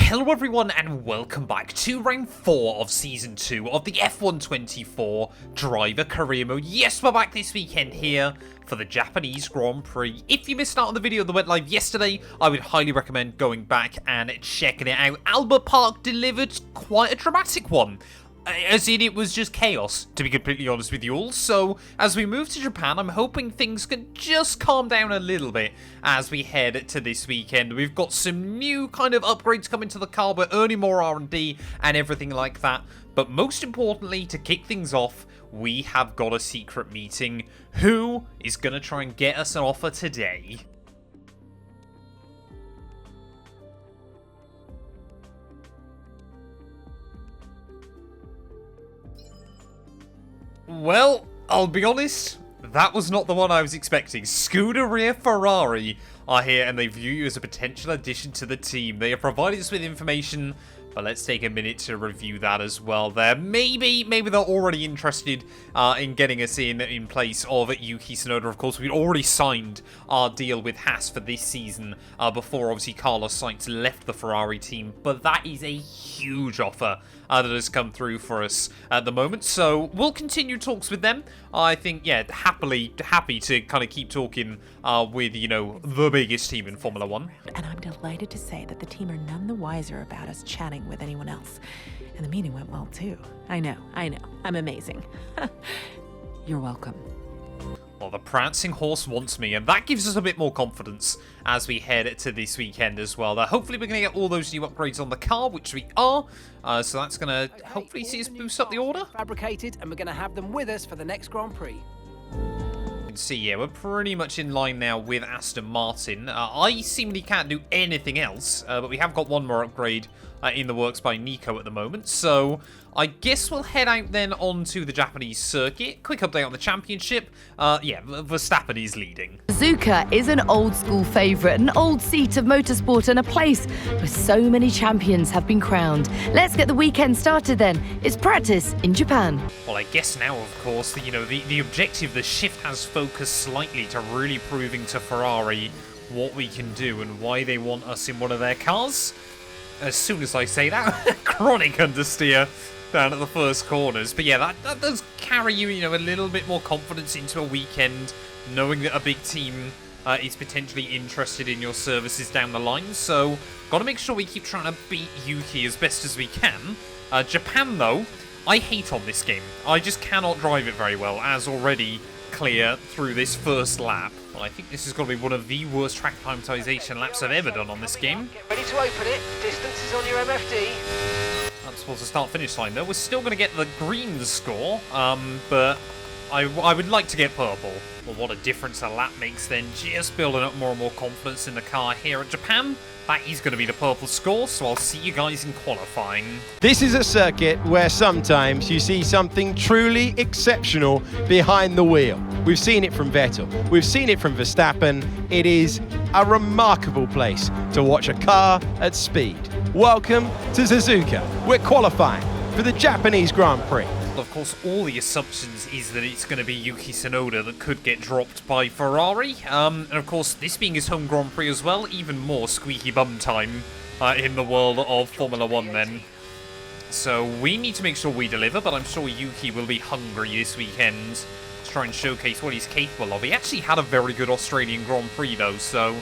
Hello everyone and welcome back to round 4 of season 2 of the F124 driver career mode. Yes, we're back this weekend here for the Japanese Grand Prix. If you missed out on the video that went live yesterday, I would highly recommend going back and checking it out. Albert Park delivered quite a dramatic one. As in, it was just chaos, to be completely honest with you all. So, as we move to Japan, I'm hoping things can just calm down a little bit as we head to this weekend. We've got some new kind of upgrades coming to the car. We're earning more R&D and everything like that. But most importantly, to kick things off, we have got a secret meeting. Who is going to try and get us an offer today? Well, I'll be honest, that was not the one I was expecting. Scuderia Ferrari are here and they view you as a potential addition to the team. They have provided us with information, but let's take a minute to review that as well there. Maybe they're already interested in getting us in place of Yuki Tsunoda. Of course, we'd already signed our deal with Haas for this season before, obviously, Carlos Sainz left the Ferrari team. But that is a huge offer that has come through for us at the moment. So we'll continue talks with them. I think, yeah, happy to kind of keep talking with, you know, the biggest team in Formula 1. And I'm delighted to say that the team are none the wiser about us chatting with anyone else. And the meeting went well, too. I know. I'm amazing. You're welcome. Well, the prancing horse wants me, and that gives us a bit more confidence as we head to this weekend as well. Hopefully we're going to get all those new upgrades on the car, which we are. So that's going to hopefully see us boost up the order. Fabricated, and we're going to have them with us for the next Grand Prix. See, yeah, we're pretty much in line now with Aston Martin. I seemingly can't do anything else, but we have got one more upgrade in the works by Nico at the moment. So I guess we'll head out then onto the Japanese circuit. Quick update on the championship. Yeah, Verstappen is leading. Suzuka is an old-school favourite, an old seat of motorsport and a place where so many champions have been crowned. Let's get the weekend started then. It's practice in Japan. Well, I guess now, of course, the objective, the shift has focused slightly to really proving to Ferrari what we can do and why they want us in one of their cars. As soon as I say that, chronic understeer down at the first corners. But yeah, that does carry you, a little bit more confidence into a weekend, knowing that a big team is potentially interested in your services down the line. So, got to make sure we keep trying to beat Yuki as best as we can. Japan, though, I hate on this game. I just cannot drive it very well, as already clear through this first lap. Well, I think this is going to be one of the worst track acclimatization laps I've ever done on this game. Get ready to open it. Distance is on your MFD. That's supposed to start-finish line, though. We're still going to get the green score, but I would like to get purple. Well, what a difference a lap makes then. Just building up more and more confidence in the car here at Japan. That is going to be the purple score, so I'll see you guys in qualifying. This is a circuit where sometimes you see something truly exceptional behind the wheel. We've seen it from Vettel, we've seen it from Verstappen. It is a remarkable place to watch a car at speed. Welcome to Suzuka. We're qualifying for the Japanese Grand Prix. Of course, all the assumptions is that it's going to be Yuki Tsunoda that could get dropped by Ferrari. And of course, this being his home Grand Prix as well, even more squeaky bum time in the world of Formula 1 then. So we need to make sure we deliver, but I'm sure Yuki will be hungry this weekend to try and showcase what he's capable of. He actually had a very good Australian Grand Prix though, so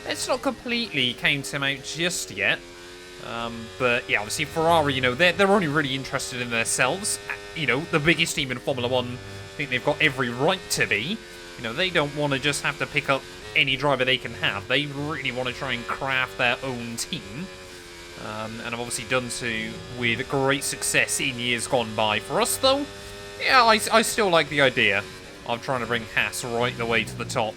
let's not completely count him out just yet. But yeah, obviously Ferrari, they're only really interested in themselves. The biggest team in Formula 1, I think they've got every right to be. They don't want to just have to pick up any driver they can have. They really want to try and craft their own team. And have obviously done so with great success in years gone by. For us, though, yeah, I still like the idea of trying to bring Haas right the way to the top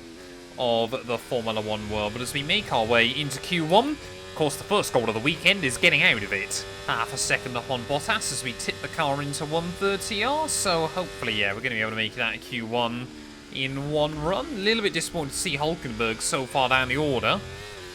of the Formula 1 world. But as we make our way into Q1, of course, the first goal of the weekend is getting out of it. Half a second up on Bottas as we tip the car into 130R. So hopefully, yeah, we're going to be able to make it out of Q1 in one run. A little bit disappointed to see Hulkenberg so far down the order.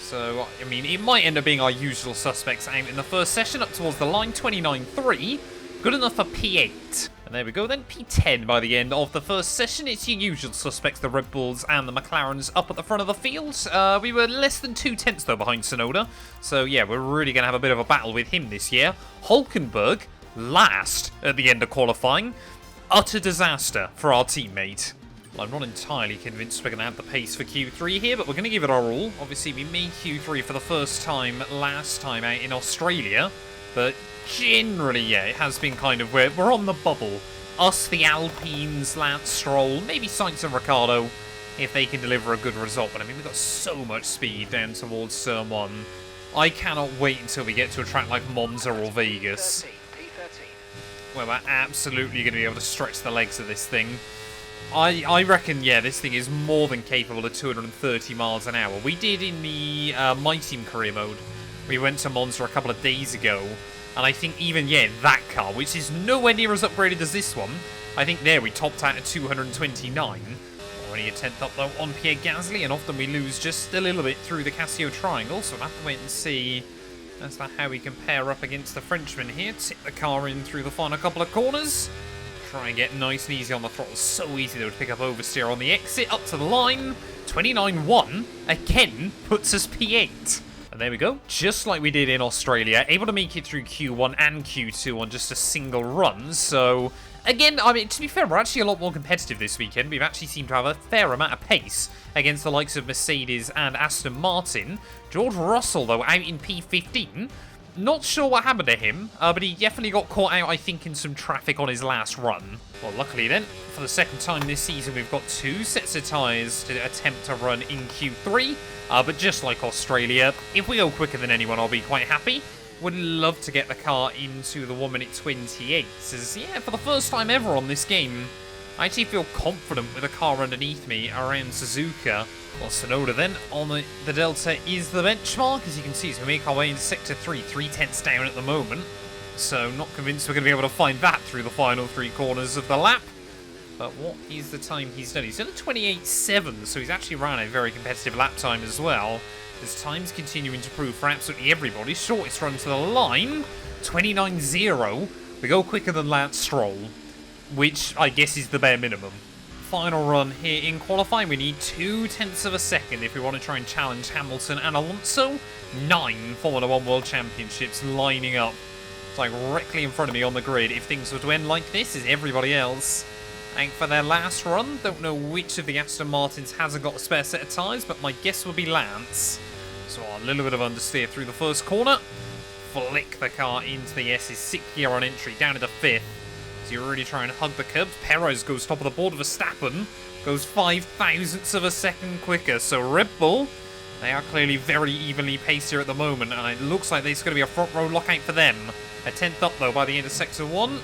So, I mean, it might end up being our usual suspects out in the first session up towards the line, 29.3. Good enough for P8. And there we go then, P10 by the end of the first session. It's your usual suspects, the Red Bulls and the McLarens up at the front of the field. We were less than 2/10 though behind Tsunoda. So yeah, we're really going to have a bit of a battle with him this year. Hulkenberg, last at the end of qualifying. Utter disaster for our teammate. Well, I'm not entirely convinced we're going to have the pace for Q3 here, but we're going to give it our all. Obviously, we made Q3 for the first time last time out in Australia, but generally, yeah, it has been kind of we're on the bubble. Us, the Alpines, Lance Stroll, maybe Sainz and Ricciardo, if they can deliver a good result. But I mean, we've got so much speed down towards Turn 1. I cannot wait until we get to a track like Monza or Vegas, where we're absolutely going to be able to stretch the legs of this thing. I reckon, yeah, this thing is more than capable of 230 miles an hour. We did in the My Team career mode. We went to Monza a couple of days ago, and I think even, yeah, that car, which is nowhere near as upgraded as this one, I think there we topped out at 229. Already a 10th up, though, on Pierre Gasly, and often we lose just a little bit through the Casio Triangle, so we'll have to wait and see as to how we can pair up against the Frenchman here. Tip the car in through the final couple of corners. Try and get nice and easy on the throttle. So easy, though, to pick up oversteer on the exit. Up to the line. 29.1 again puts us P8. And there we go. Just like we did in Australia. Able to make it through Q1 and Q2 on just a single run. So, again, I mean, to be fair, we're actually a lot more competitive this weekend. We've actually seemed to have a fair amount of pace against the likes of Mercedes and Aston Martin. George Russell, though, out in P15. Not sure what happened to him, but he definitely got caught out, I think, in some traffic on his last run. Well, luckily then, for the second time this season, we've got 2 sets of tyres to attempt to run in Q3. But just like Australia, if we go quicker than anyone, I'll be quite happy. Would love to get the car into the 1 minute 28. As, yeah, for the first time ever on this game, I actually feel confident with a car underneath me around Suzuka. Well, Tsunoda then on the Delta is the benchmark. As you can see, as we make our way into Sector 3, 3/10 down at the moment. So not convinced we're going to be able to find that through the final 3 corners of the lap. But what is the time he's done? He's done a 28.7, so he's actually ran a very competitive lap time as well. His time's continuing to prove for absolutely everybody. Shortest run to the line, 29.0. We go quicker than Lance Stroll, which I guess is the bare minimum. Final run here in qualifying. We need 0.2 of a second if we want to try and challenge Hamilton and Alonso. 9 Formula 1 World Championships lining up directly in front of me on the grid. If things were to end like this, is everybody else out for their last run. Don't know which of the Aston Martins hasn't got a spare set of tyres, but my guess would be Lance. So a little bit of understeer through the first corner. Flick the car into the S's 6th gear on entry, down into 5th. So you're really trying to hug the curb. Perez goes top of the board. Verstappen goes 0.005 of a second quicker. So Red Bull, they are clearly very evenly paced here at the moment, and it looks like there's going to be a front row lockout for them. A 10th up, though, by the end of Sector 1.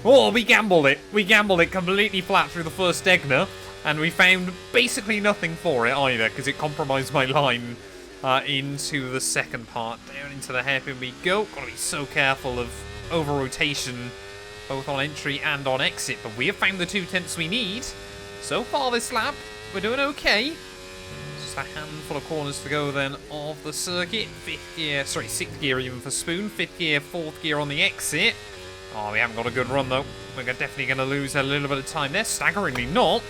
Oh, we gambled it. We gambled it completely flat through the first Degner, and we found basically nothing for it either, because it compromised my line into the second part. Down into the hairpin we go. Got to be so careful of over-rotation, both on entry and on exit, but we have found the 0.2 we need. So far this lap, we're doing okay. Just a handful of corners to go then of the circuit. 6th gear even for Spoon. 5th gear, 4th gear on the exit. Oh, we haven't got a good run though. We're definitely going to lose a little bit of time there. Staggeringly not.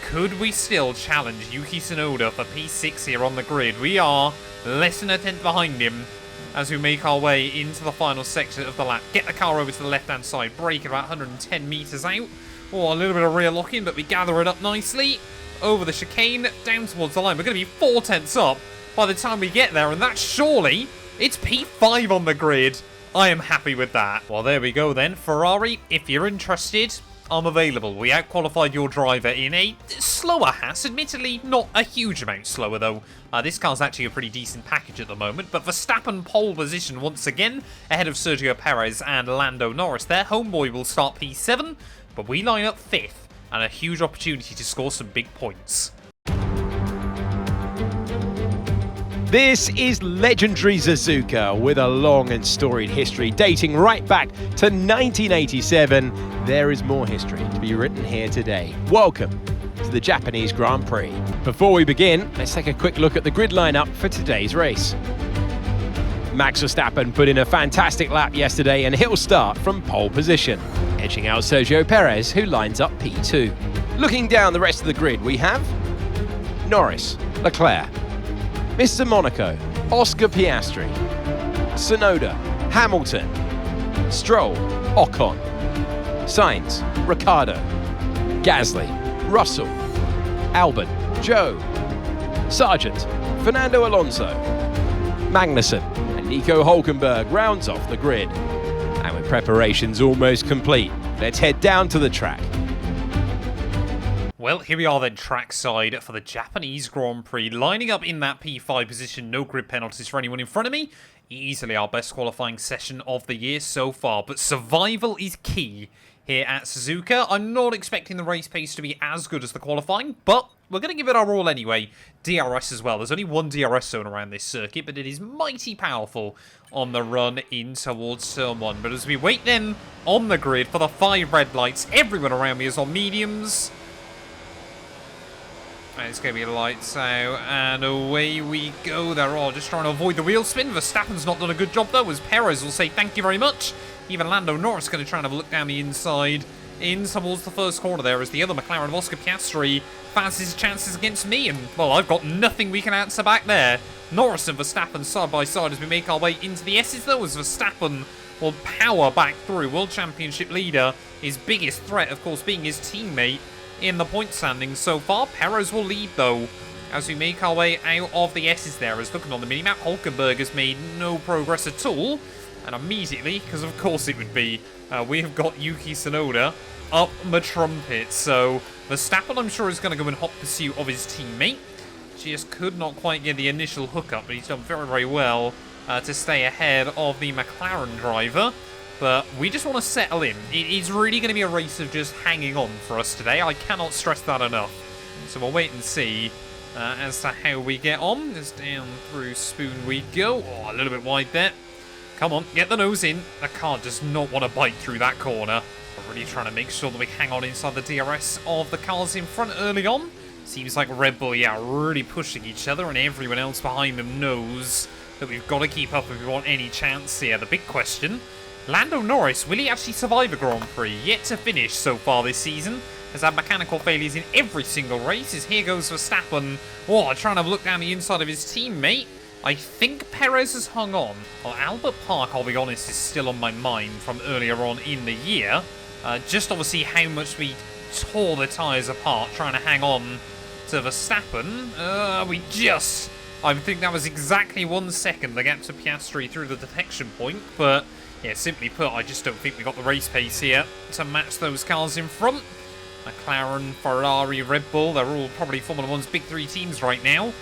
Could we still challenge Yuki Tsunoda for P6 here on the grid? We are less than a 10th behind him as we make our way into the final section of the lap. Get the car over to the left-hand side. Brake at about 110 metres out. Oh, a little bit of rear locking, but we gather it up nicely. Over the chicane, down towards the line. We're going to be 0.4 up by the time we get there, and that's surely, it's P5 on the grid. I am happy with that. Well, there we go then. Ferrari, if you're interested, I'm available. We outqualified your driver in a slower Haas. Admittedly, not a huge amount slower, though. This car's actually a pretty decent package at the moment. But Verstappen pole position once again, ahead of Sergio Perez and Lando Norris. Their homeboy will start P7, but we line up 5th, and a huge opportunity to score some big points. This is legendary Suzuka with a long and storied history dating right back to 1987. There is more history to be written here today. Welcome to the Japanese Grand Prix. Before we begin, let's take a quick look at the grid lineup for today's race. Max Verstappen put in a fantastic lap yesterday and he'll start from pole position, edging out Sergio Perez, who lines up P2. Looking down the rest of the grid, we have Norris, Leclerc, Mr. Monaco, Oscar Piastri, Tsunoda, Hamilton, Stroll, Ocon, Sainz, Ricciardo, Gasly, Russell, Albon, Joe, Sargent, Fernando Alonso, Magnussen, and Nico Hulkenberg rounds off the grid. And with preparations almost complete, let's head down to the track. Well, here we are then trackside for the Japanese Grand Prix, lining up in that P5 position, no grid penalties for anyone in front of me. Easily our best qualifying session of the year so far, but survival is key here at Suzuka. I'm not expecting the race pace to be as good as the qualifying, but we're going to give it our all anyway. DRS as well. There's only one DRS zone around this circuit, but it is mighty powerful on the run in towards turn 1. But as we wait then on the grid for the 5 red lights, everyone around me is on mediums. And it's going to be lights out, and away we go. They're all just trying to avoid the wheel spin. Verstappen's not done a good job, though, as Perez will say thank you very much. Even Lando Norris going to try and have a look down the inside, in towards the first corner there, as the other McLaren of Oscar Piastri fancies his chances against me, and, well, I've got nothing we can answer back there. Norris and Verstappen side by side as we make our way into the S's, though, as Verstappen will power back through. World Championship leader, his biggest threat, of course, being his teammate in the point standings so far. Perez will lead, though, as we make our way out of the S's there. As looking on the minimap, Hulkenberg has made no progress at all. And immediately, because of course it would be, we have got Yuki Tsunoda up the trumpet. So Verstappen, I'm sure, is going to go in hot pursuit of his teammate. Just could not quite get the initial hookup, but he's done very, very well to stay ahead of the McLaren driver. But we just want to settle in. It is really going to be a race of just hanging on for us today. I cannot stress that enough. So we'll wait and see as to how we get on. Just down through Spoon we go. Oh, a little bit wide there. Come on, get the nose in. The car does not want to bite through that corner. We're really trying to make sure that we hang on inside the DRS of the cars in front early on. Seems like Red Bull, yeah, really pushing each other, and everyone else behind them knows that we've got to keep up if we want any chance here. The big question, Lando Norris, will he actually survive a Grand Prix? Yet to finish so far this season. Has had mechanical failures in every single race. As here goes Verstappen. Oh, trying to look down the inside of his teammate. I think Perez has hung on. Well, Albert Park, I'll be honest, is still on my mind from earlier on in the year. Just obviously how much we tore the tyres apart trying to hang on to Verstappen. I think that was exactly 1 second, the gap to Piastri through the detection point. But, yeah, simply put, I just don't think we got the race pace here to match those cars in front. McLaren, Ferrari, Red Bull, they're all probably Formula 1's big 3 teams right now.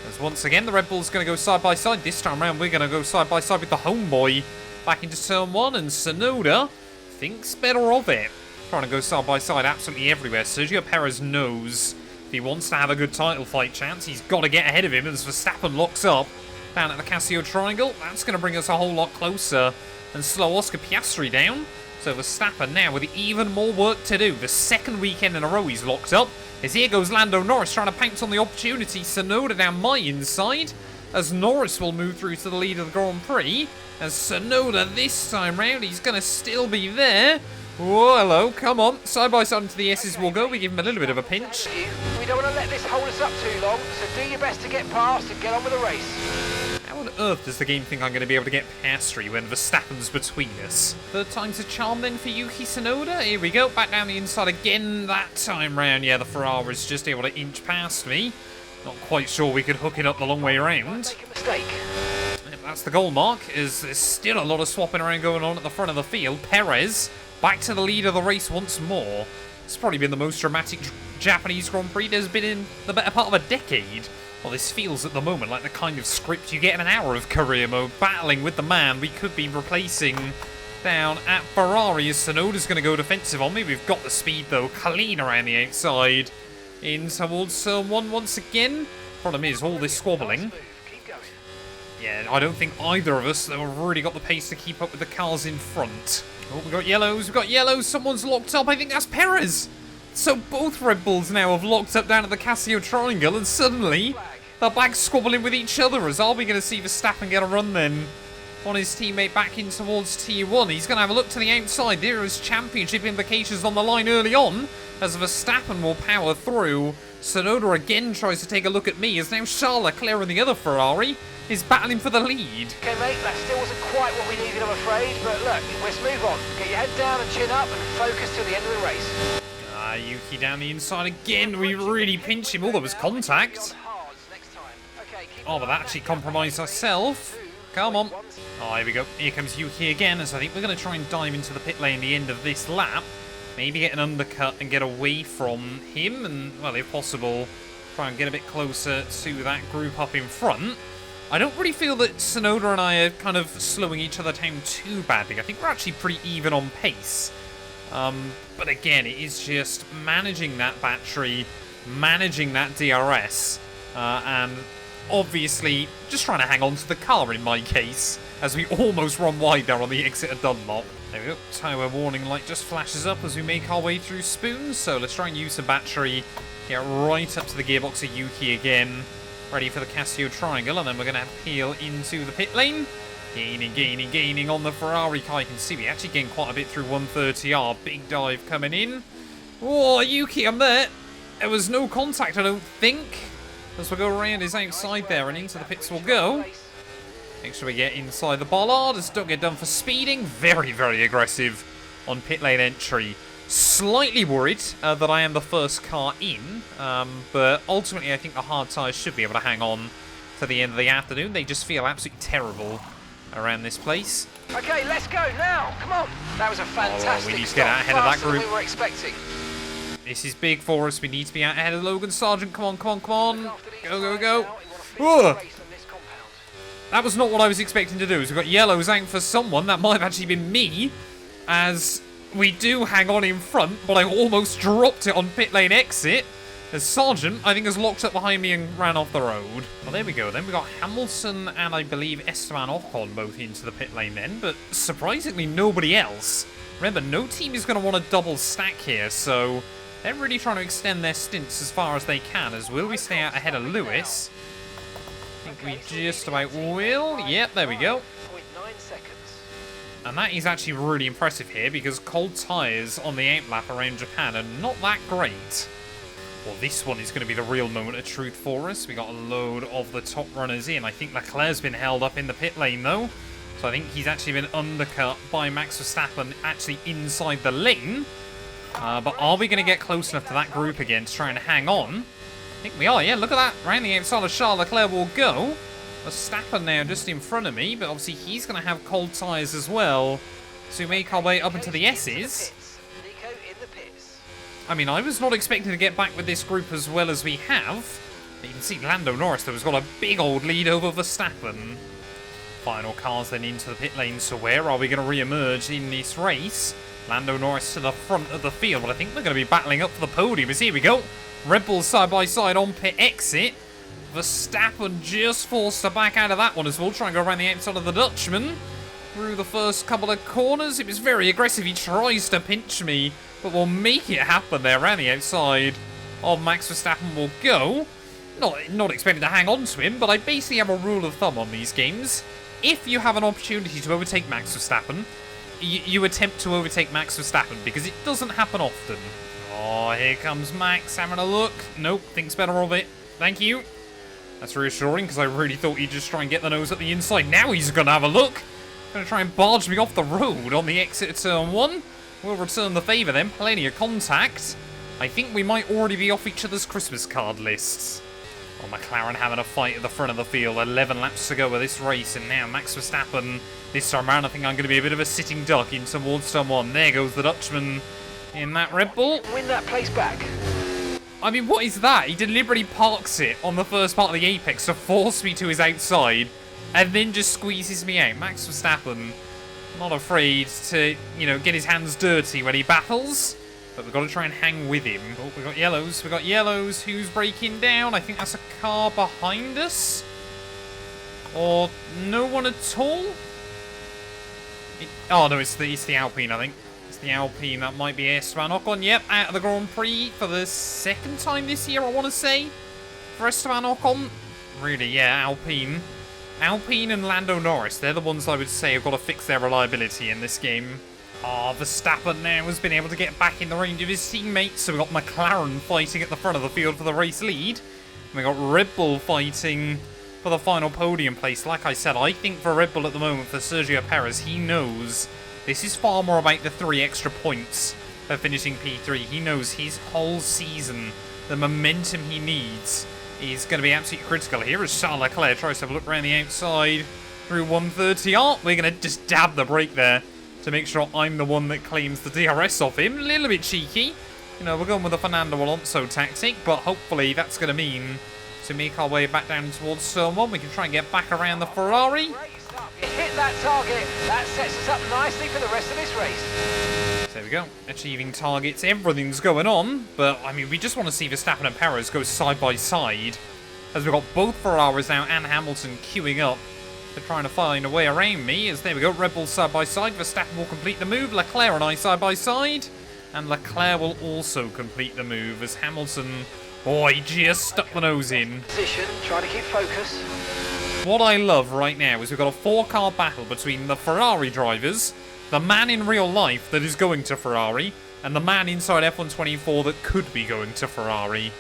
As once again, the Red Bull's going to go side by side. This time around, we're going to go side by side with the homeboy back into turn 1. And Tsunoda thinks better of it. Trying to go side by side absolutely everywhere. Sergio Perez knows if he wants to have a good title fight chance, he's got to get ahead of him as Verstappen locks up down at the Casio Triangle. That's going to bring us a whole lot closer and slow Oscar Piastri down. So Verstappen now with even more work to do. The second weekend in a row he's locked up. As here goes Lando Norris trying to pounce on the opportunity. Tsunoda down my inside. As Norris will move through to the lead of the Grand Prix. As Tsunoda this time round, he's going to still be there. Whoa, hello, come on. Side by side into the S's we'll go. We give him a little bit of a pinch. We don't want to let this hold us up too long, so do your best to get past and get on with the race. How on earth does the game think I'm going to be able to get Piastri when Verstappen's between us? Third time's a charm then for Yuki Tsunoda. Here we go, back down the inside again that time round. Yeah, the Ferrari's just able to inch past me. Not quite sure we could hook it up the long way around. Make a mistake. Yep, that's the goal mark, as there's still a lot of swapping around going on at the front of the field. Perez back to the lead of the race once more. It's probably been the most dramatic Japanese Grand Prix there's been in the better part of a decade. Well, this feels at the moment like the kind of script you get in an hour of career mode, battling with the man we could be replacing down at Ferrari as Tsunoda's going to go defensive on me. We've got the speed, though, clean around the outside. In towards turn 1 once again. Problem is, all this squabbling. Yeah, I don't think either of us have really got the pace to keep up with the cars in front. Oh, we've got yellows, someone's locked up, I think that's Perez! So both Red Bulls now have locked up down at the Casio Triangle, and suddenly they're back squabbling with each other. As are we going to see Verstappen get a run then on his teammate back in towards T1. He's going to have a look to the outside. There is championship implications on the line early on, as Verstappen will power through. Tsunoda again tries to take a look at me, as now Charles Leclerc and the other Ferrari is battling for the lead. Okay, mate, that still wasn't quite what we needed, I'm afraid, but look, let's move on. Get your head down and chin up and focus till the end of the race. Yuki down the inside again. We really pinch him. Oh, there was contact. Oh, but that actually compromised ourselves. Come on. Oh, here we go. Here comes Yuki again, so I think we're going to try and dive into the pit lane at the end of this lap. Maybe get an undercut and get away from him, and, well, if possible, try and get a bit closer to that group up in front. I don't really feel that Tsunoda and I are kind of slowing each other down too badly. I think we're actually pretty even on pace. But again, it is just managing that battery, managing that DRS, and obviously just trying to hang on to the car in my case, as we almost run wide there on the exit of Dunlop. There we go, tyre warning light just flashes up as we make our way through Spoons, so let's try and use the battery, get right up to the gearbox of Yuki again, ready for the Casio triangle, and then we're going to peel into the pit lane. Gaining on the Ferrari car. You can see we actually gained quite a bit through 130R. Big dive coming in. Oh, Yuki, I'm there. There was no contact, I don't think. As we go around his outside there and into the pits we'll go. Make sure we get inside the bollard. Just don't get done for speeding. Very, very aggressive on pit lane entry. Slightly worried that I am the first car in. But ultimately, I think the hard tyres should be able to hang on to the end of the afternoon. They just feel absolutely terrible around this place. Okay, let's go now. Come on. That was a fantastic we need to get out ahead of that group. we were expecting. This is big for us. We need to be out ahead of Logan Sargent. Come on, come on, come on. Go. Whoa. That was not what I was expecting to do. So we've got yellows out for someone. That might have actually been me, as we do hang on in front, but I almost dropped it on pit lane exit. As Sargent, I think, has locked up behind me and ran off the road. Well, there we go. Then we got Hamilton and I believe Esteban Ocon both into the pit lane then, but surprisingly nobody else. Remember, no team is going to want a double stack here, so they're really trying to extend their stints as far as they can. As will we stay out ahead of Lewis? I think we just about will. Yep, there we go. And that is actually really impressive here, because cold tyres on the outlap around Japan are not that great. Well, this one is going to be the real moment of truth for us. We got a load of the top runners in. I think Leclerc's been held up in the pit lane, though. So I think he's actually been undercut by Max Verstappen actually inside the lane. But are we going to get close enough to that group again to try and hang on? I think we are, yeah. Look at that. Round the outside of Charles Leclerc will go. Verstappen now just in front of me, but obviously he's going to have cold tyres as well. So we make our way up into the S's. I mean, I was not expecting to get back with this group as well as we have. You can see Lando Norris, though, has got a big old lead over Verstappen. Final cars then into the pit lane, so where are we going to re-emerge in this race? Lando Norris to the front of the field, but I think we're going to be battling up for the podium. As here we go. Red Bull side by side on pit exit. Verstappen just forced to back out of that one as well. Try and go around the outside of the Dutchman. Through the first couple of corners. It was very aggressive. He tries to pinch me, but we'll make it happen there. Around the outside of Max Verstappen will go. Not expecting to hang on to him, but I basically have a rule of thumb on these games. If you have an opportunity to overtake Max Verstappen, you attempt to overtake Max Verstappen, because it doesn't happen often. Oh, here comes Max having a look. Nope, thinks better of it. Thank you. That's reassuring, because I really thought he'd just try and get the nose at the inside. Now he's going to have a look. Going to try and barge me off the road on the exit of turn 1. We'll return the favour then. Plenty of contact. I think we might already be off each other's Christmas card lists. Well, McLaren having a fight at the front of the field. 11 laps to go with this race. And now Max Verstappen. This time around, I think I'm going to be a bit of a sitting duck in towards turn 1. There goes the Dutchman in that Red Bull. Win that place back. I mean, what is that? He deliberately parks it on the first part of the apex to force me to his outside, and then just squeezes me out. Max Verstappen, not afraid to, get his hands dirty when he battles, but we've got to try and hang with him. Oh, we've got yellows. We've got yellows. Who's breaking down? I think that's a car behind us. Or no one at all? Oh, no, it's the Alpine, I think. The Alpine, that might be Esteban Ocon. Yep, out of the Grand Prix for the second time this year, I want to say, for Esteban Ocon. Really, yeah, Alpine. Alpine and Lando Norris, they're the ones I would say have got to fix their reliability in this game. Verstappen now has been able to get back in the range of his teammates. So we've got McLaren fighting at the front of the field for the race lead. And we've got Red Bull fighting for the final podium place. Like I said, I think for Red Bull at the moment, for Sergio Perez, he knows this is far more about the 3 extra points of finishing P3. He knows his whole season, the momentum he needs, is going to be absolutely critical. Here as Charles Leclerc tries to have a look around the outside through 130. We're going to just dab the brake there to make sure I'm the one that claims the DRS off him. A little bit cheeky. You know, we're going with the Fernando Alonso tactic, but hopefully that's going to mean to make our way back down towards turn 1. We can try and get back around the Ferrari. You hit that target. That sets us up nicely for the rest of this race. There we go. Achieving targets. Everything's going on. But, I mean, we just want to see Verstappen and Perez go side by side. As we've got both Ferraris now and Hamilton queuing up. They're trying to find a way around me. As there we go. Red Bull side by side. Verstappen will complete the move. Leclerc and I side by side. And Leclerc will also complete the move as Hamilton... Oh, he just stuck the nose in. Position. Try to keep focus. What I love right now is we've got a 4-car battle between the Ferrari drivers, the man in real life that is going to Ferrari, and the man inside F124 that could be going to Ferrari.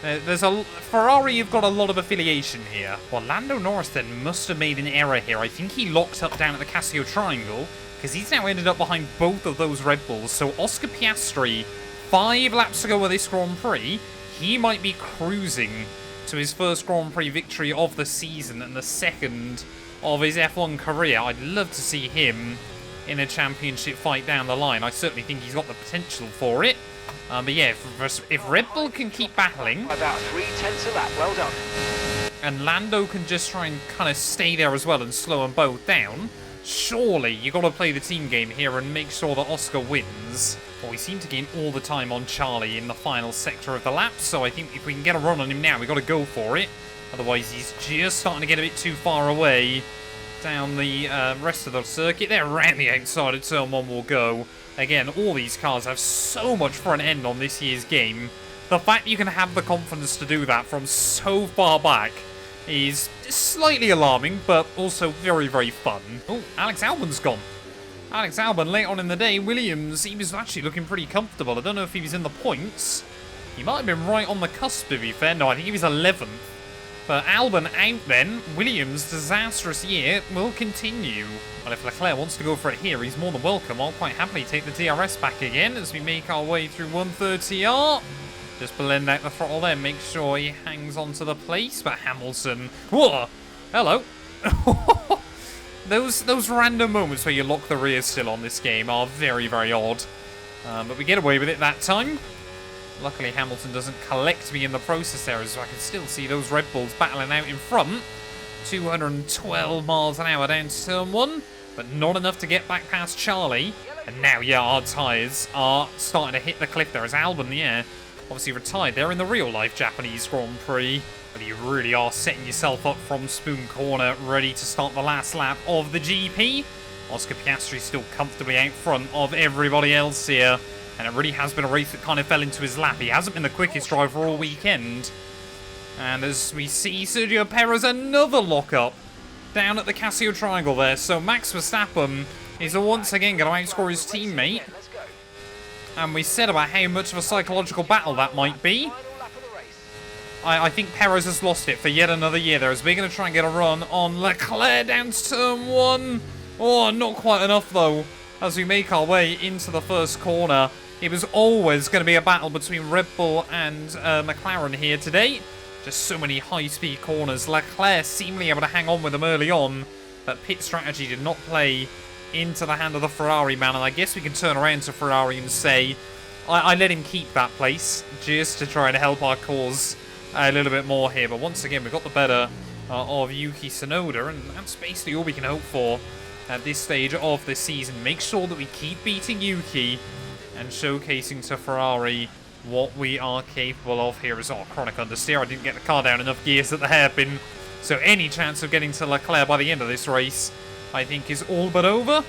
Ferrari have got a lot of affiliation here. Well, Lando Norris then must have made an error here. I think he locked up down at the Casio Triangle, because he's now ended up behind both of those Red Bulls. So Oscar Piastri, 5 laps to go with this Grand Prix, he might be cruising to his first Grand Prix victory of the season and the second of his F1 career. I'd love to see him in a championship fight down the line. I certainly think he's got the potential for it. But yeah, if Red Bull can keep battling... About 3/10 a lap, well done. And Lando can just try and kind of stay there as well and slow them both down, surely you've got to play the team game here and make sure that Oscar wins. Well, we seem to gain all the time on Charlie in the final sector of the lap, so I think if we can get a run on him now, we've got to go for it. Otherwise, he's just starting to get a bit too far away down the rest of the circuit. There, around the outside of turn 1 will go. Again, all these cars have so much front end on this year's game. The fact you can have the confidence to do that from so far back is slightly alarming, but also very, very fun. Oh, Alex Albon's gone. Alex Albon, late on in the day, Williams, he was actually looking pretty comfortable. I don't know if he was in the points. He might have been right on the cusp, to be fair. No, I think he was 11th. But Albon out then. Williams' disastrous year will continue. Well, if Leclerc wants to go for it here, he's more than welcome. I'll quite happily take the DRS back again as we make our way through 130R. Just blend out the throttle there, make sure he hangs onto the place. But Hamilton... Whoa! Hello! Those random moments where you lock the rear still on this game are very, very odd. But we get away with it that time. Luckily, Hamilton doesn't collect me in the process there, so I can still see those Red Bulls battling out in front. 212 miles an hour down to turn 1, but not enough to get back past Charlie. And now, yeah, our tyres are starting to hit the cliff there as Albon, yeah, obviously retired there in the real-life Japanese Grand Prix. But you really are setting yourself up from Spoon Corner, ready to start the last lap of the GP. Oscar Piastri still comfortably out front of everybody else here. And it really has been a race that kind of fell into his lap. He hasn't been the quickest driver all weekend. And as we see Sergio Perez, another lock-up down at the Casio Triangle there. So Max Verstappen is once again going to outscore his teammate. And we said about how much of a psychological battle that might be. I think Perez has lost it for yet another year there as we're going to try and get a run on Leclerc down to turn 1. Oh, not quite enough though. As we make our way into the first corner. It was always going to be a battle between Red Bull and McLaren here today. Just so many high-speed corners. Leclerc seemingly able to hang on with them early on. But pit strategy did not play into the hand of the Ferrari man. And I guess we can turn around to Ferrari and say, I let him keep that place just to try and help our cause a little bit more here. But once again, we've got the better of Yuki Tsunoda. And that's basically all we can hope for at this stage of the season. Make sure that we keep beating Yuki and showcasing to Ferrari what we are capable of here as our chronic understeer. I didn't get the car down enough gears at the hairpin, so any chance of getting to Leclerc by the end of this race, I think, is all but over.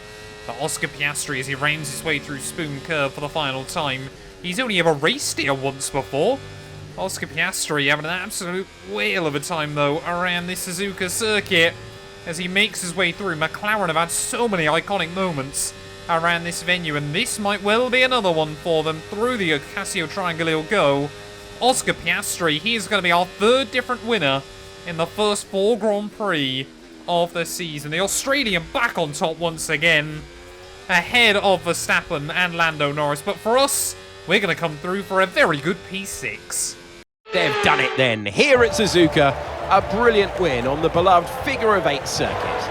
But Oscar Piastri, as he rounds his way through Spoon Curve for the final time, he's only ever raced here once before. Oscar Piastri having an absolute whale of a time, though, around this Suzuka circuit. as he makes his way through. McLaren have had so many iconic moments around this venue, and this might well be another one for them. Through the Ocasio Triangle he'll go. Oscar Piastri, he is going to be our third different winner in the first 4 Grand Prix of the season. The Australian back on top once again, ahead of Verstappen and Lando Norris. But for us, we're going to come through for a very good P6. They've done it then. Here at Suzuka, a brilliant win on the beloved figure-of-8 circuit.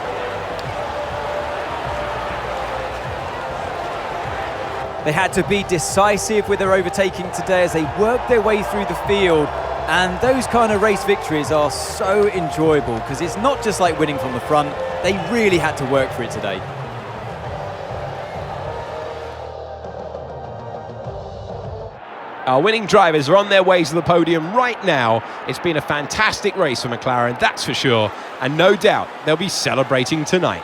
They had to be decisive with their overtaking today as they worked their way through the field. And those kind of race victories are so enjoyable because it's not just like winning from the front. They really had to work for it today. Our winning drivers are on their way to the podium right now. It's been a fantastic race for McLaren, that's for sure. And no doubt they'll be celebrating tonight.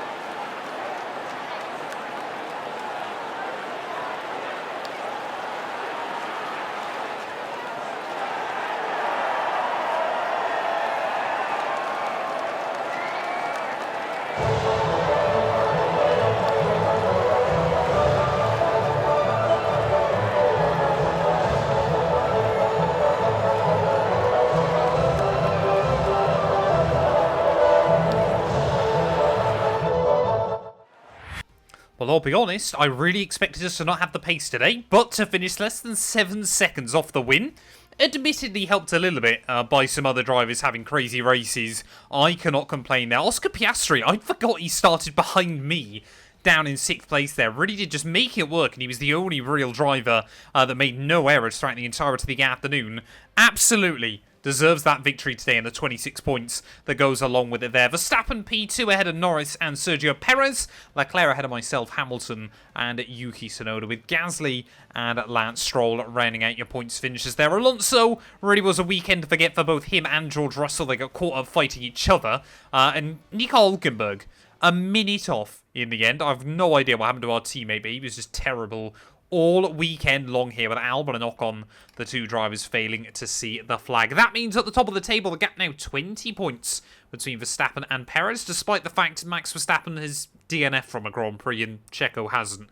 Well, I'll be honest, I really expected us to not have the pace today, but to finish less than 7 seconds off the win, admittedly helped a little bit by some other drivers having crazy races. I cannot complain there. Oscar Piastri, I forgot he started behind me down in 6th place there. Really did just make it work, and he was the only real driver that made no errors throughout the entirety of the afternoon. Absolutely deserves that victory today and the 26 points that goes along with it there. Verstappen P2 ahead of Norris and Sergio Perez. Leclerc ahead of myself, Hamilton and Yuki Tsunoda, with Gasly and Lance Stroll rounding out your points finishes there. Alonso really was a weekend to forget for both him and George Russell. They got caught up fighting each other. And Nico Hülkenberg, a minute off in the end. I have no idea what happened to our teammate, but he was just terrible all weekend long here, with Albon and Ocon, the 2 drivers, failing to see the flag. That means at the top of the table, the gap now 20 points between Verstappen and Perez, despite the fact Max Verstappen has DNF from a Grand Prix and Checo hasn't.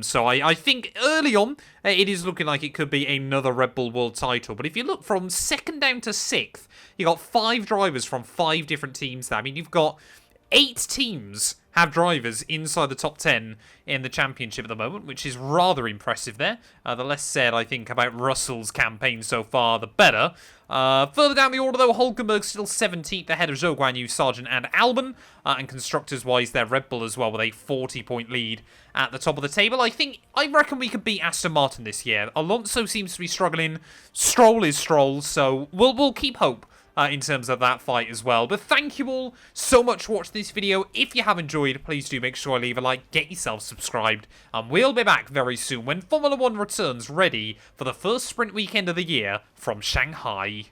So I think early on, it is looking like it could be another Red Bull World title. But if you look from 2nd down to 6th, you got 5 drivers from 5 different teams there. I mean, you've got 8 teams have drivers inside the top 10 in the championship at the moment, which is rather impressive there. The less said, I think, about Russell's campaign so far, the better. Further down the order, though, Hülkenberg still 17th ahead of Zhou Guanyu, Sargent and Albon. And constructors-wise, they're Red Bull as well, with a 40-point lead at the top of the table. I reckon we could beat Aston Martin this year. Alonso seems to be struggling. Stroll is Stroll, so we'll keep hope in terms of that fight as well. But thank you all so much for watching this video. If you have enjoyed, please do make sure to leave a like, get yourself subscribed, and we'll be back very soon when Formula 1 returns, ready for the first sprint weekend of the year from Shanghai.